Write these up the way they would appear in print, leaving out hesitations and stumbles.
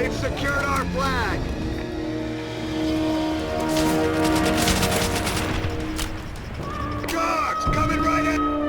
They've secured our flag! Guards, coming right in!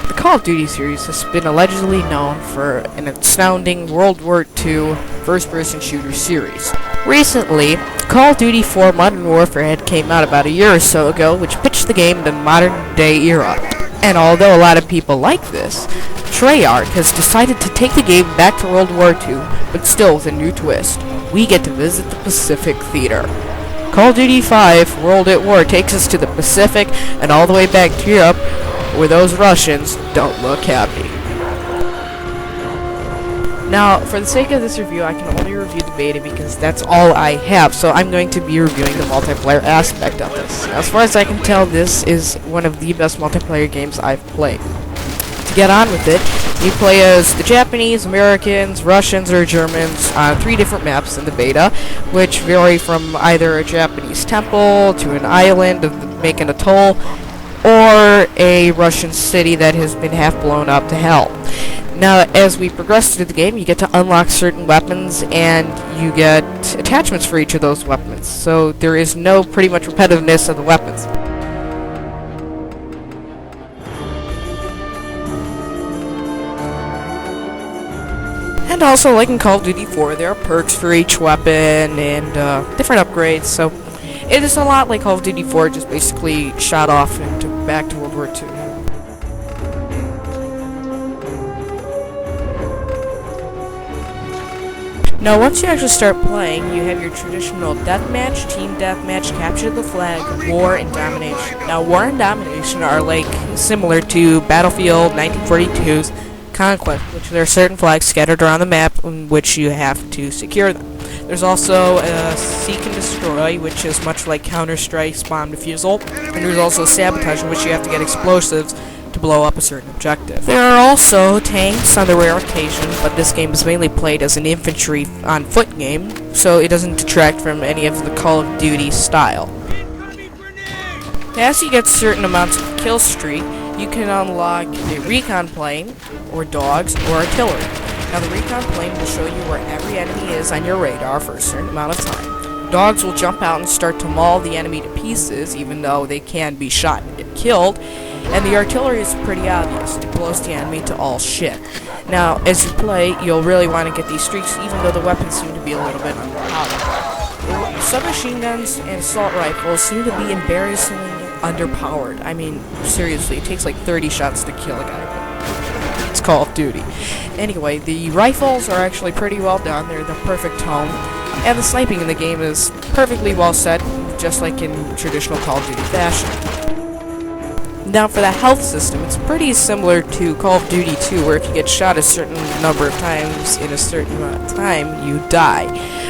The Call of Duty series has been allegedly known for an astounding World War II first-person shooter series. Recently, Call of Duty 4 Modern Warfare had came out about a year or so ago, which pitched the game in the modern-day era. And although a lot of people like this, Treyarch has decided to take the game back to World War II, but still with a new twist. We get to visit the Pacific Theater. Call of Duty 5 World at War takes us to the Pacific and all the way back to Europe, where those Russians don't look happy. Now, for the sake of this review, I can only review the beta because that's all I have, so I'm going to be reviewing the multiplayer aspect of this. As far as I can tell, this is one of the best multiplayer games I've played. To get on with it, you play as the Japanese, Americans, Russians, or Germans on 3 different maps in the beta, which vary from either a Japanese temple to an island of the Makin Atoll, or a Russian city that has been half blown up to hell. Now, as we progress through the game, you get to unlock certain weapons, and you get attachments for each of those weapons, so there is no pretty much repetitiveness of the weapons. And also, like in Call of Duty 4, there are perks for each weapon and different upgrades, so it is a lot like Call of Duty 4, just basically shot off into back to World War II. Now, once you actually start playing, you have your traditional deathmatch, team deathmatch, capture the flag, war, and domination. Now, war and domination are like similar to Battlefield 1942's Conquest, which there are certain flags scattered around the map in which you have to secure them. There's also Seek and Destroy, which is much like Counter-Strike's Bomb Defusal, and there's also Sabotage, in which you have to get explosives to blow up a certain objective. There are also tanks on the rare occasion, but this game is mainly played as an infantry on foot game, so it doesn't detract from any of the Call of Duty style. As you get certain amounts of kill streak, you can unlock a recon plane, or dogs, or artillery. Now, the recon plane will show you where every enemy is on your radar for a certain amount of time. Dogs will jump out and start to maul the enemy to pieces, even though they can be shot and get killed. And the artillery is pretty obvious. It blows the enemy to all shit. Now, as you play, you'll really want to get these streaks, even though the weapons seem to be a little bit underpowered. Submachine guns and assault rifles seem to be embarrassingly underpowered. I mean, seriously, it takes like 30 shots to kill a guy. It's Call of Duty. Anyway, the rifles are actually pretty well done. They're the perfect tone. And the sniping in the game is perfectly well set, just like in traditional Call of Duty fashion. Now, for the health system, it's pretty similar to Call of Duty 2, where if you get shot a certain number of times in a certain amount of time, you die.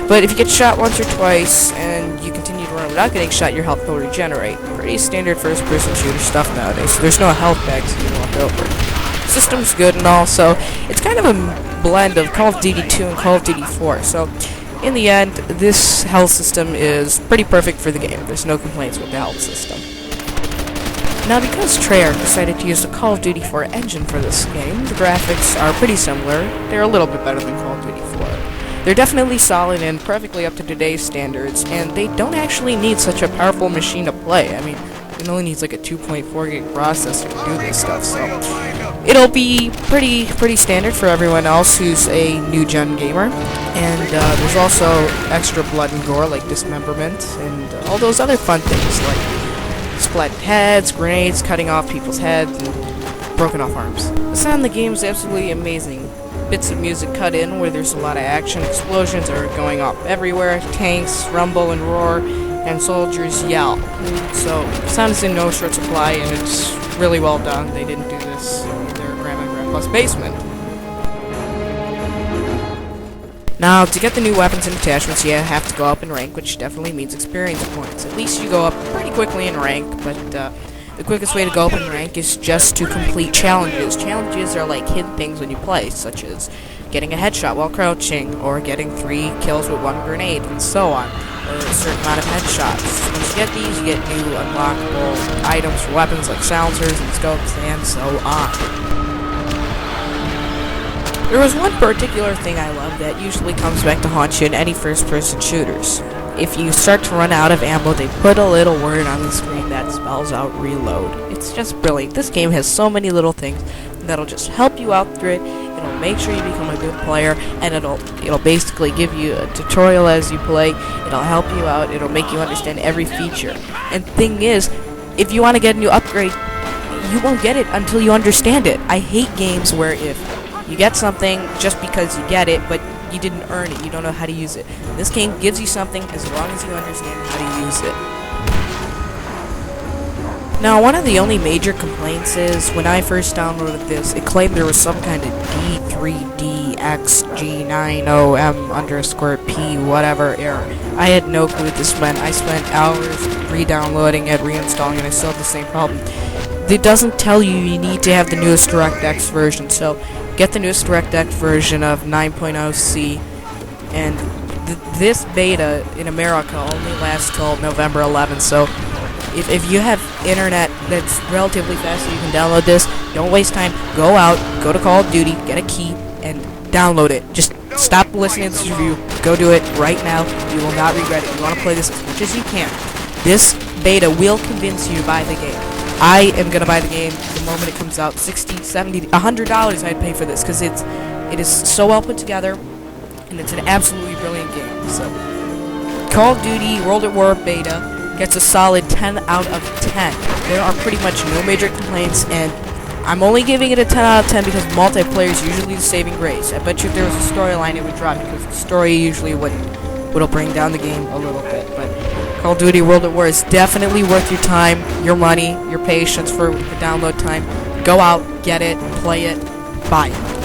But if you get shot once or twice, and you continue to run without getting shot, your health will regenerate. Pretty standard first-person shooter stuff nowadays, so there's no health bags you can walk over. System's good and all, so it's kind of a blend of Call of Duty 2 and Call of Duty 4, so in the end, this health system is pretty perfect for the game. There's no complaints with the health system. Now, because Treyarch decided to use the Call of Duty 4 engine for this game, the graphics are pretty similar. They're a little bit better than Call of Duty 4. They're definitely solid and perfectly up to today's standards, and they don't actually need such a powerful machine to play. I mean, it only needs like a 2.4 gig processor to do this stuff, so it'll be pretty standard for everyone else who's a new-gen gamer. And there's also extra blood and gore, like dismemberment, and all those other fun things, like splatted heads, grenades, cutting off people's heads, and broken off arms. The sound in the game is absolutely amazing. Bits of music cut in where there's a lot of action, explosions are going off everywhere, tanks rumble and roar, and soldiers yell. So, sound is in no short supply, and it's really well done. They didn't do this in their grandma and grandpa's basement. Now, to get the new weapons and attachments, you have to go up in rank, which definitely means experience points. At least you go up pretty quickly in rank, but The quickest way to go up in rank is just to complete challenges. Challenges are like hidden things when you play, such as getting a headshot while crouching, or getting 3 kills with 1 grenade, and so on, or a certain amount of headshots. Once you get these, you get new unlockable items for weapons like silencers and scopes, and so on. There was one particular thing I love that usually comes back to haunt you in any first-person shooters. If you start to run out of ammo, they put a little word on the screen that spells out reload. It's just brilliant. This game has so many little things that'll just help you out through it. It'll make sure you become a good player, and it'll basically give you a tutorial as you play. It'll help you out. It'll make you understand every feature. And thing is, if you want to get a new upgrade, you won't get it until you understand it. I hate games where if you get something just because you get it, but you didn't earn it, you don't know how to use it. This game gives you something as long as you understand how to use it. Now, one of the only major complaints is, when I first downloaded this, it claimed there was some kind of D3DXG90M_P whatever error. I had no clue what this meant. I spent hours re-downloading it, reinstalling it, and I still had the same problem. It doesn't tell you you need to have the newest DirectX version, so get the newest DirectX version of 9.0C, and this beta in America only lasts till November 11th, so if you have internet that's relatively fast so you can download this, don't waste time. Go out, go to Call of Duty, get a key, and download it. Just stop listening to this review. Go do it right now. You will not regret it. You want to play this as much as you can. This beta will convince you to buy the game. I am going to buy the game the moment it comes out. $60, $70, $100 I'd pay for this, because it is so well put together, and it's an absolutely brilliant game. So, Call of Duty World at War beta gets a solid 10 out of 10. There are pretty much no major complaints, and I'm only giving it a 10 out of 10 because multiplayer is usually the saving grace. I bet you if there was a storyline it would drop, because the story usually would bring down the game a little bit. But Call of Duty World at War is definitely worth your time, your money, your patience for the download time. Go out, get it, play it, buy it.